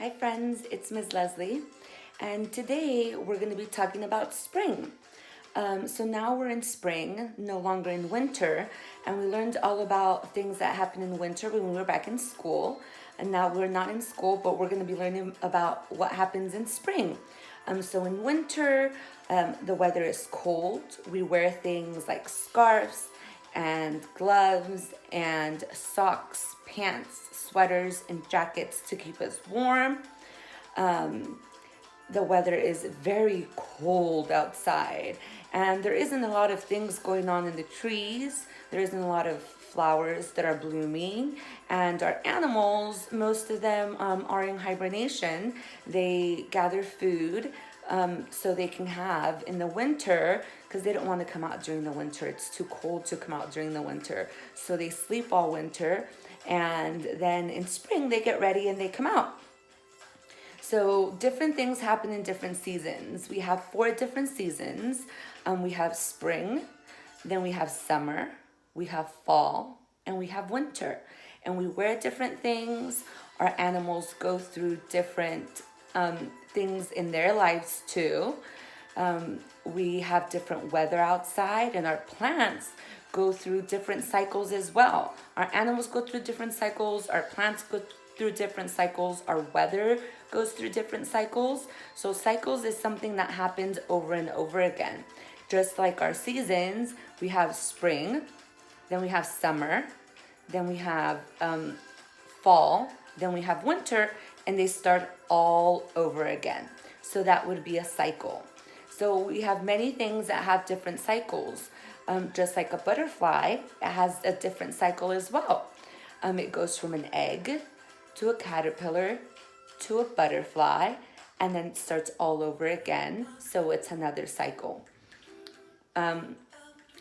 Hi friends, it's Ms. Leslie, and today we're going to be talking about spring. So now we're in spring, no longer in winter, and we learned all about things that happen in winter when we were back in school. And now we're not in school, but we're going to be learning about what happens in spring. So in winter, the weather is cold. We wear things like scarves and gloves and socks, pants, sweaters, and jackets to keep us warm. The weather is very cold outside, and there isn't a lot of things going on in the trees. There isn't a lot of flowers that are blooming, and our animals, most of them are in hibernation. They gather food so they can have in the winter, because they don't want to come out during the winter. It's too cold to come out during the winter, so they sleep all winter, and then in spring they get ready and they come out. So different things happen in different seasons. We have 4 different seasons. We have spring, then we have summer, we have fall, and we have winter. And we wear different things. Our animals go through different things in their lives too. We have different weather outside, and our plants go through different cycles as well. Our animals go through different cycles, our plants go through different cycles, our weather goes through different cycles. So cycles is something that happens over and over again. Just like our seasons, we have spring, then we have summer, then we have fall, then we have winter, and they start all over again. So that would be a cycle. So we have many things that have different cycles. Just like a butterfly, it has a different cycle as well. It goes from an egg to a caterpillar to a butterfly, and then it starts all over again. So it's another cycle.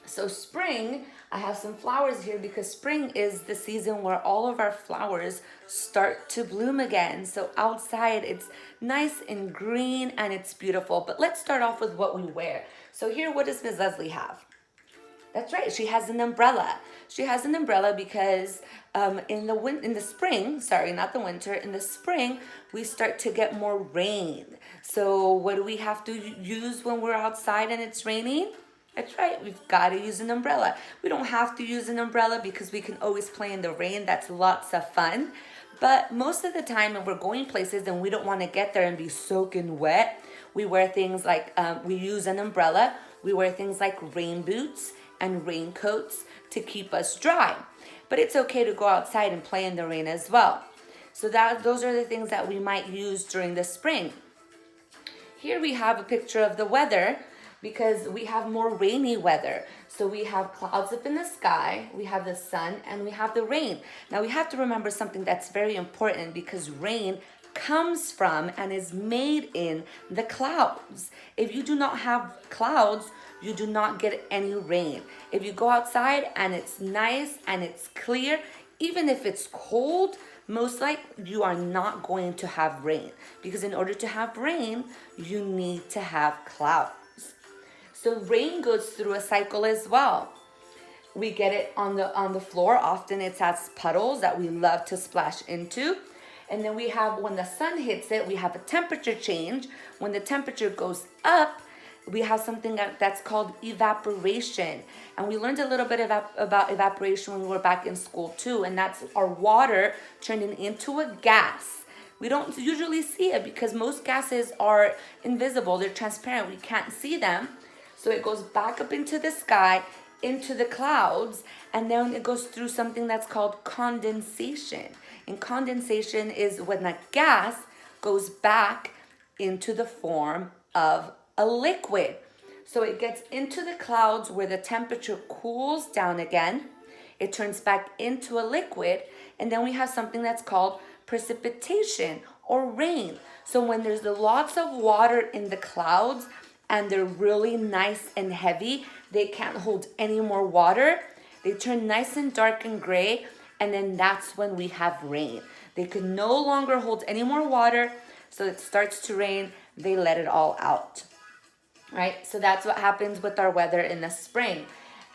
So spring, I have some flowers here because spring is the season where all of our flowers start to bloom again. So outside it's nice and green and it's beautiful. But let's start off with what we wear. So here, what does Ms. Leslie have? That's right. She has an umbrella. She has an umbrella because in the spring, sorry, not the winter, in the spring, we start to get more rain. So what do we have to use when we're outside and it's raining? That's right. We've got to use an umbrella. We don't have to use an umbrella because we can always play in the rain. That's lots of fun. But most of the time when we're going places and we don't want to get there and be soaking wet, we wear things like, we use an umbrella. We wear things like rain boots and raincoats to keep us dry. But it's okay to go outside and play in the rain as well. So those are the things that we might use during the spring. Here we have a picture of the weather because we have more rainy weather. So we have clouds up in the sky, we have the sun, and we have the rain. Now we have to remember something that's very important because rain comes from and is made in the clouds. If you do not have clouds, you do not get any rain. If you go outside and it's nice and it's clear, even if it's cold, most likely you are not going to have rain, because in order to have rain, you need to have clouds. So rain goes through a cycle as well. We get it on the floor. Often it's as puddles that we love to splash into. And then we have, when the sun hits it, we have a temperature change. When the temperature goes up, we have something that's called evaporation. And we learned a little bit about evaporation when we were back in school too. And that's our water turning into a gas. We don't usually see it because most gases are invisible. They're transparent. We can't see them. So it goes back up into the sky, into the clouds, and then it goes through something that's called condensation. And condensation is when the gas goes back into the form of a liquid. So it gets into the clouds where the temperature cools down again. It turns back into a liquid, and then we have something that's called precipitation or rain. So when there's lots of water in the clouds and they're really nice and heavy, they can't hold any more water. They turn nice and dark and gray, and then that's when we have rain. They can no longer hold any more water, so it starts to rain. They let it all out. Right? So that's what happens with our weather in the spring.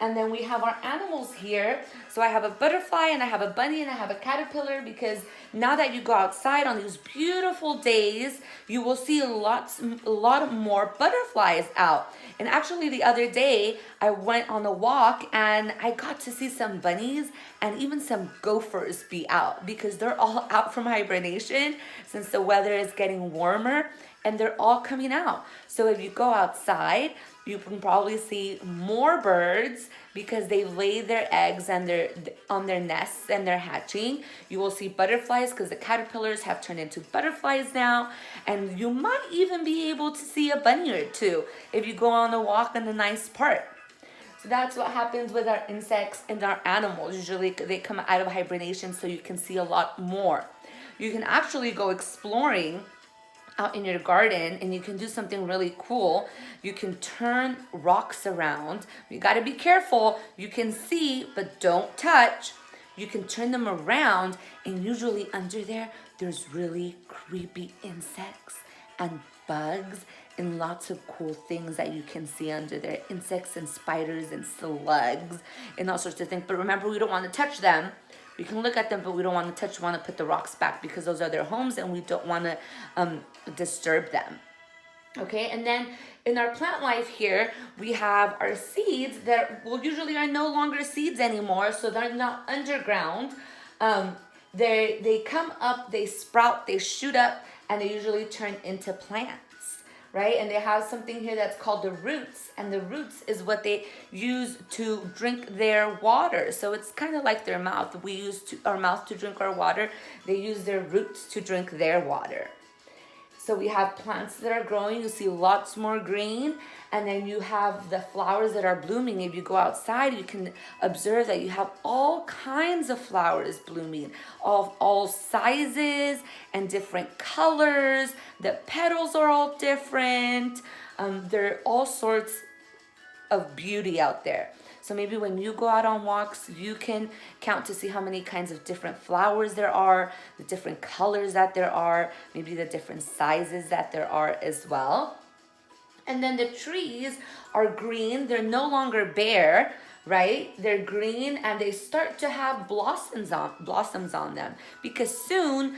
And then we have our animals here. So I have a butterfly and I have a bunny and I have a caterpillar, because now that you go outside on these beautiful days, you will see a lot more butterflies out. And actually the other day I went on a walk and I got to see some bunnies and even some gophers be out, because they're all out from hibernation since the weather is getting warmer, and they're all coming out. So if you go outside, you can probably see more birds because they've laid their eggs and they're on their nests and they're hatching. You will see butterflies because the caterpillars have turned into butterflies now. And you might even be able to see a bunny or two if you go on a walk in a nice park. So that's what happens with our insects and our animals. Usually they come out of hibernation so you can see a lot more. You can actually go exploring out in your garden, and you can do something really cool. You can turn rocks around. You got to be careful. You can see, but don't touch. You can turn them around, and usually under there, there's really creepy insects and bugs and lots of cool things that you can see under there. Insects and spiders and slugs and all sorts of things. But remember, we don't want to touch them. We can look at them, but we don't want to touch. We want to put the rocks back because those are their homes and we don't want to disturb them. Okay, and then in our plant life here, we have our seeds that usually are no longer seeds anymore, so they're not underground. They come up, they sprout, they shoot up, and they usually turn into plants. Right? And they have something here that's called the roots, and the roots is what they use to drink their water. So it's kind of like their mouth. We use our mouth to drink our water. They use their roots to drink their water. So we have plants that are growing. You see lots more green. And then you have the flowers that are blooming. If you go outside, you can observe that you have all kinds of flowers blooming, all sizes and different colors. The petals are all different. There are all sorts of beauty out there. So maybe when you go out on walks, you can count to see how many kinds of different flowers there are, the different colors that there are, maybe the different sizes that there are as well. And then the trees are green. They're no longer bare, right? They're green and they start to have blossoms on them, because soon,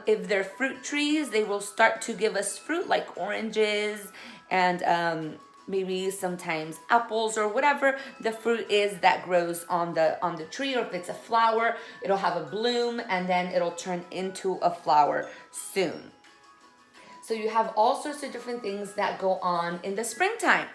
if they're fruit trees, they will start to give us fruit like oranges and maybe sometimes apples or whatever the fruit is that grows on the tree. Or if it's a flower, it'll have a bloom and then it'll turn into a flower soon. So you have all sorts of different things that go on in the springtime.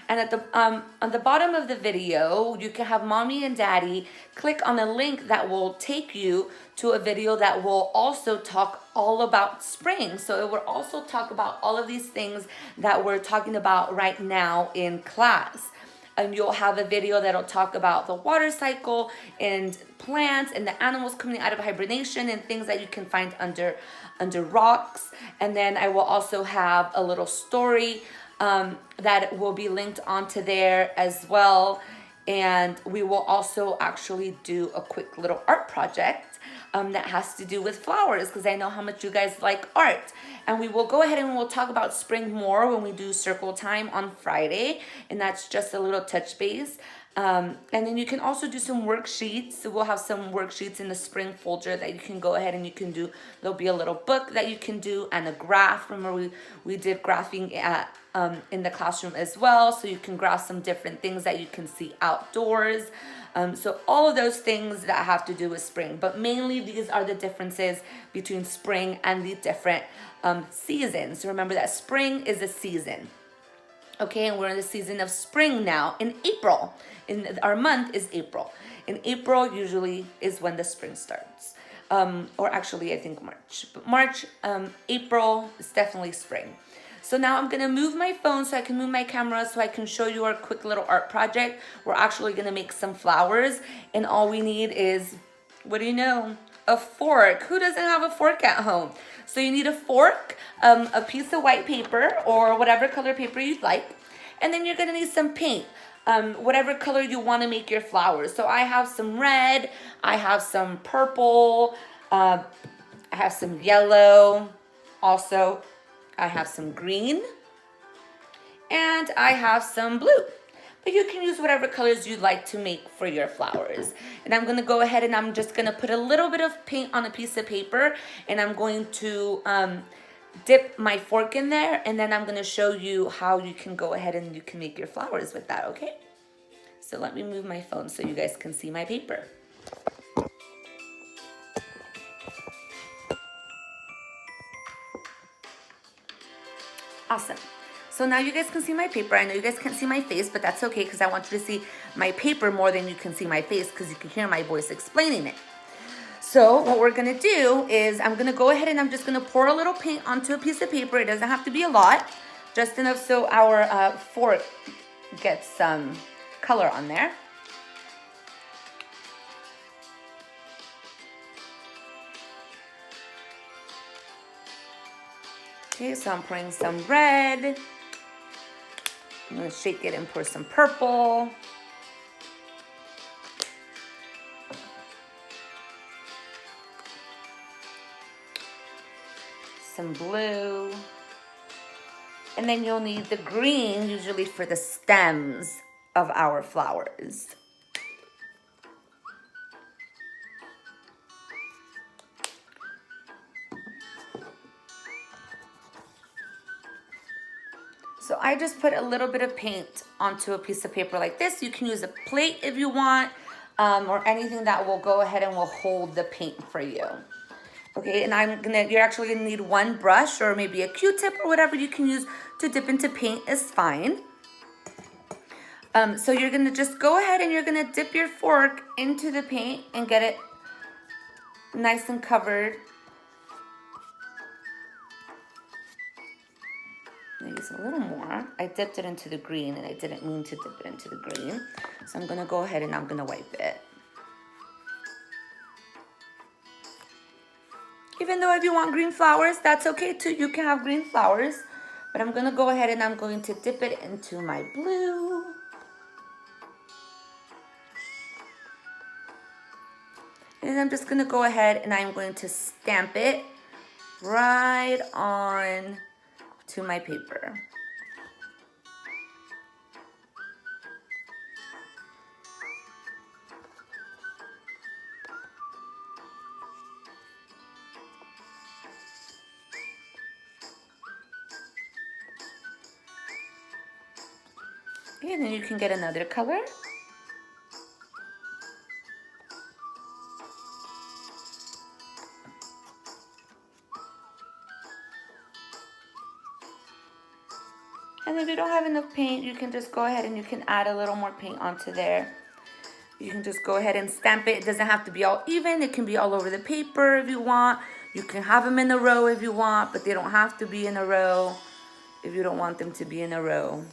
And at the on the bottom of the video, you can have mommy and daddy click on a link that will take you to a video that will also talk all about spring. So it will also talk about all of these things that we're talking about right now in class. And you'll have a video that'll talk about the water cycle and plants and the animals coming out of hibernation and things that you can find under rocks. And then I will also have a little story that will be linked onto there as well. And we will also actually do a quick little art project that has to do with flowers, because I know how much you guys like art. And we will go ahead and we'll talk about spring more when we do circle time on Friday, and that's just a little touch base. And then you can also do some worksheets. So we'll have some worksheets in the spring folder that you can go ahead and you can do. There'll be a little book that you can do and a graph. Remember we did graphing at in the classroom as well, so you can graph some different things that you can see outdoors. So all of those things that have to do with spring, but mainly these are the differences between spring and the different seasons. So remember that spring is a season. Okay, and we're in the season of spring now in April. Our month is April. In April usually is when the spring starts. Or actually I think March. But March, April is definitely spring. So now I'm gonna move my phone so I can move my camera so I can show you our quick little art project. We're actually gonna make some flowers, and all we need is, what do you know? A fork. Who doesn't have a fork at home? So you need a fork, a piece of white paper or whatever color paper you'd like, and then you're gonna need some paint. Whatever color you want to make your flowers. So I have some red, I have some purple, I have some yellow, also I have some green, and I have some blue. but you can use whatever colors you'd like to make for your flowers. And I'm gonna go ahead and I'm just gonna put a little bit of paint on a piece of paper, and I'm going to dip my fork in there, and then I'm gonna show you how you can go ahead and you can make your flowers with that, okay? So let me move my phone so you guys can see my paper. Awesome. So now you guys can see my paper. I know you guys can't see my face, but that's okay because I want you to see my paper more than you can see my face because you can hear my voice explaining it. So what we're gonna do is I'm gonna go ahead and I'm just gonna pour a little paint onto a piece of paper. It doesn't have to be a lot, just enough so our fork gets some color on there. Okay, so I'm pouring some red. I'm gonna shake it and pour some purple. Some blue. And then you'll need the green, usually for the stems of our flowers. So I just put a little bit of paint onto a piece of paper like this. You can use a plate if you want, or anything that will go ahead and will hold the paint for you. Okay, and you're actually gonna need one brush or maybe a Q-tip or whatever you can use to dip into paint is fine. So you're gonna just go ahead and you're gonna dip your fork into the paint and get it nice and covered. Maybe it's a little more. I dipped it into the green and I didn't mean to dip it into the green. So I'm gonna go ahead and I'm gonna wipe it. Even though if you want green flowers, that's okay too. You can have green flowers. But I'm gonna go ahead and I'm going to dip it into my blue. And I'm just gonna go ahead and I'm going to stamp it right on to my paper. Okay, and then you can get another color. And if you don't have enough paint, you can just go ahead and you can add a little more paint onto there. You can just go ahead and stamp it. It doesn't have to be all even. It can be all over the paper if you want. You can have them in a row if you want, but they don't have to be in a row if you don't want them to be in a row.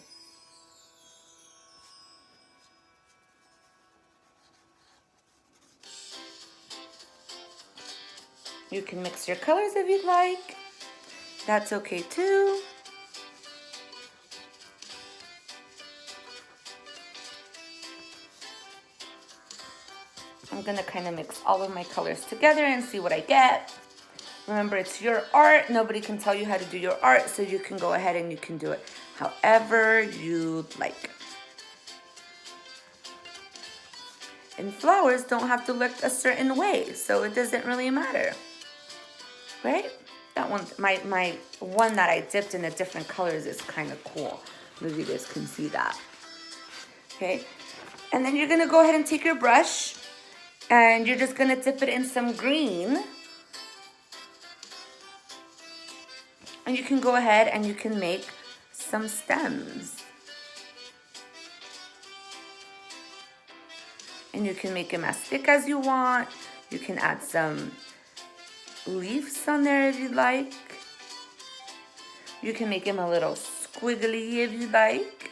You can mix your colors if you'd like. That's okay too. I'm gonna kind of mix all of my colors together and see what I get. Remember, it's your art. Nobody can tell you how to do your art, so you can go ahead and you can do it however you'd like. And flowers don't have to look a certain way, so it doesn't really matter, right? That one, my one that I dipped in the different colors is kind of cool. Maybe you guys can see that. Okay, and then you're gonna go ahead and take your brush and you're just gonna dip it in some green. And you can go ahead and you can make some stems. And you can make them as thick as you want. You can add some leaves on there if you'd like. You can make them a little squiggly if you'd like.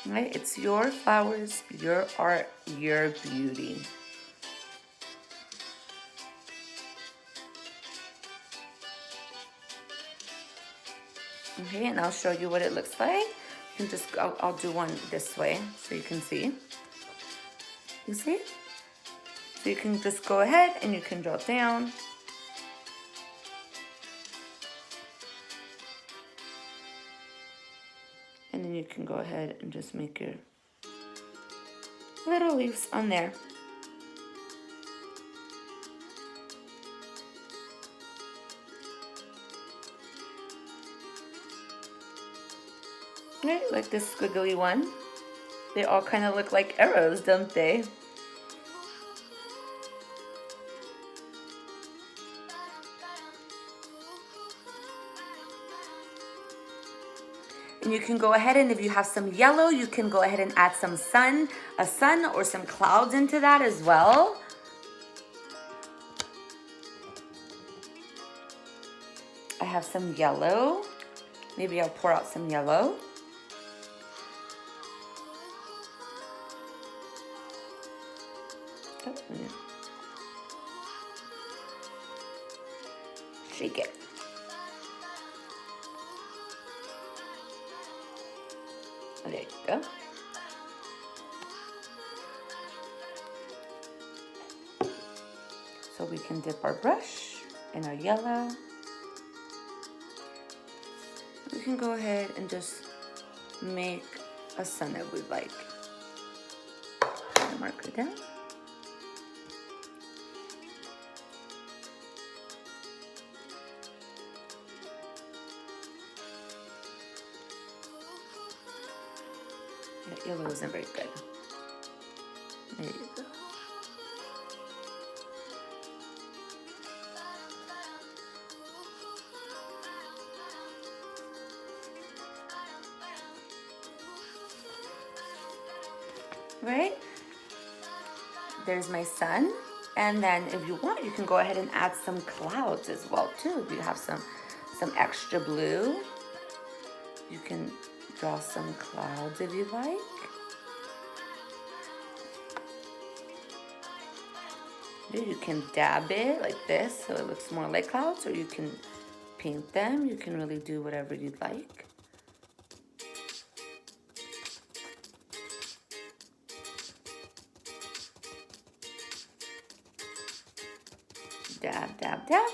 Right? It's your flowers, your art, your beauty. Okay, and I'll show you what it looks like. You can just, I'll do one this way so you can see. You see? So you can just go ahead and you can draw it down. And then you can go ahead and just make your little leaves on there. Right, like this squiggly one. They all kind of look like arrows, don't they? And you can go ahead and if you have some yellow, you can go ahead and add some a sun or some clouds into that as well. I have some yellow. Maybe I'll pour out some yellow. Shake it. There you go. So we can dip our brush in our yellow. We can go ahead and just make a sun if we'd like. Mark it down. Yeah, yellow isn't very good. There you go. Right? There's my sun. And then if you want, you can go ahead and add some clouds as well too. If you have some extra blue, you can draw some clouds if you like. You can dab it like this so it looks more like clouds, or you can paint them. You can really do whatever you'd like. Dab, dab, dab.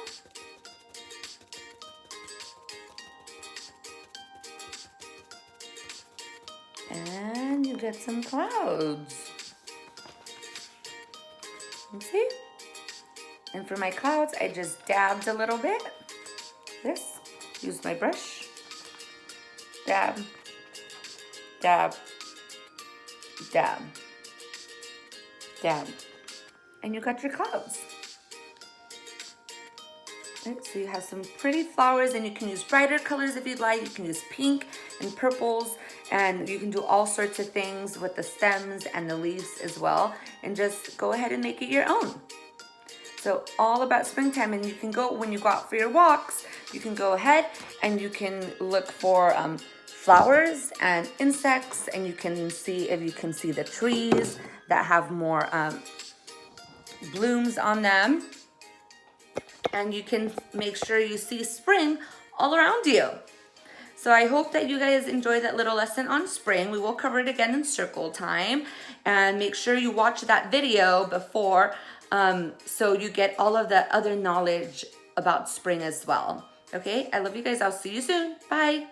And you get some clouds. You see? And for my clouds, I just dabbed a little bit. This, use my brush. Dab, dab, dab, dab. And you got your clouds. Right, so you have some pretty flowers, and you can use brighter colors if you'd like. You can use pink and purples, and you can do all sorts of things with the stems and the leaves as well, and just go ahead and make it your own. So all about springtime, and you can go, when you go out for your walks, you can go ahead and you can look for flowers and insects, and you can see if you can see the trees that have more blooms on them. And you can make sure you see spring all around you. So I hope that you guys enjoyed that little lesson on spring. We will cover it again in circle time. And make sure you watch that video before so you get all of the other knowledge about spring as well. Okay, I love you guys. I'll see you soon. Bye.